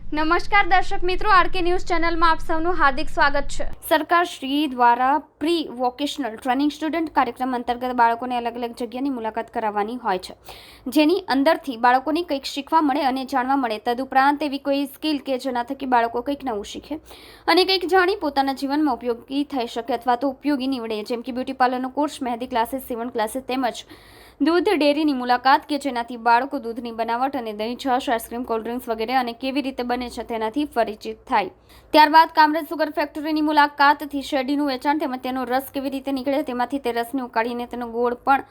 નમસ્કાર દર્શક મિત્રો, આરકે ન્યૂઝ ચેનલમાં આપ સૌનું હાર્દિક સ્વાગત છે। સરકાર શ્રી દ્વારા પ્રી વોકેશનલ ટ્રેનિંગ સ્ટુડન્ટ કાર્યક્રમ અંતર્ગત બાળકોને અલગ અલગ જગ્યાની મુલાકાત કરાવવાની હોય છે, જેની અંદરથી બાળકોને કંઈક શીખવા મળે અને જાણવા મળે। તદુપરાંત એવી કોઈ સ્કિલ કે જેના થકી બાળકો કંઈક નવું શીખે અને કંઈક જાણી પોતાના જીવનમાં ઉપયોગી થઈ શકે અથવા તો ઉપયોગી નીવડે, જેમ કે બ્યુટી પાર્લરનો કોર્સ, મહેંદી ક્લાસીસ, સીવણ ક્લાસીસ તેમજ દૂધ ડેરીની મુલાકાત કે જેનાથી બાળકો દૂધની બનાવટ અને દહીં, છાશ, આઈસ્ક્રીમ, કોલ્ડ્રિંક્સ વગેરે અને કેવી રીતે બને છે તેનાથી પરિચિત થાય। ત્યારબાદ કામરેજ સુગર ફેક્ટરીની મુલાકાતથી શેરડીનું વેચાણ તેમજ તેનો રસ કેવી રીતે નીકળે, તેમાંથી તે રસને ઉકાળીને તેનો ગોળ પણ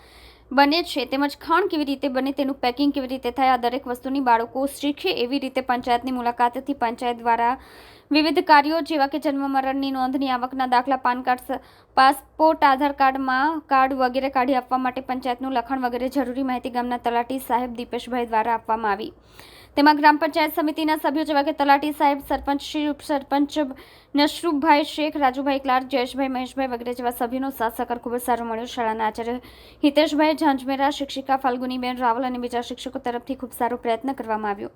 બને છે તેમજ ખાંડ કેવી રીતે બને, તેનું પેકિંગ કેવી રીતે થાય, આ દરેક વસ્તુની બાળકો શીખે એવી રીતે પંચાયતની મુલાકાતથી પંચાયત દ્વારા વિવિધ કાર્યો જેવા કે જન્મ મરણની નોંધણી, આવકના દાખલા, પાન કાર્ડ, પાસપોર્ટ, આધાર કાર્ડમાં કાર્ડ વગેરે કાઢી આપવા માટે પંચાયતનું લખાણ વગેરે જરૂરી માહિતી ગામના તલાટી સાહેબ દીપેશભાઈ દ્વારા આપવામાં આવી। તેમાં ગ્રામ પંચાયત સમિતિના સભ્યો જેવા કે તલાટી સાહેબ, સરપંચ શ્રી, ઉપસરપંચ નશરૂભાઈ શેખ, રાજુભાઈ ક્લાર્ક, જયેશભાઈ, મહેશભાઈ વગેરે જેવા સભ્યોનો સાથ સહકાર ખૂબ જ સારો મળ્યો। શાળાના આચાર્ય હિતેશભાઈ ઝાંઝમેરા, શિક્ષિકા ફાલ્ગુનીબેન રાવલ અને બીજા શિક્ષકો તરફથી ખૂબ સારો પ્રયત્ન કરવામાં આવ્યો।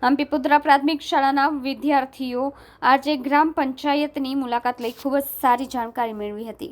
આમ પીપુદ્રા પ્રાથમિક શાળાના વિદ્યાર્થીઓ આજે ગ્રામ પંચાયતની મુલાકાત લઈ ખૂબ જ સારી જાણકારી મેળવી હતી।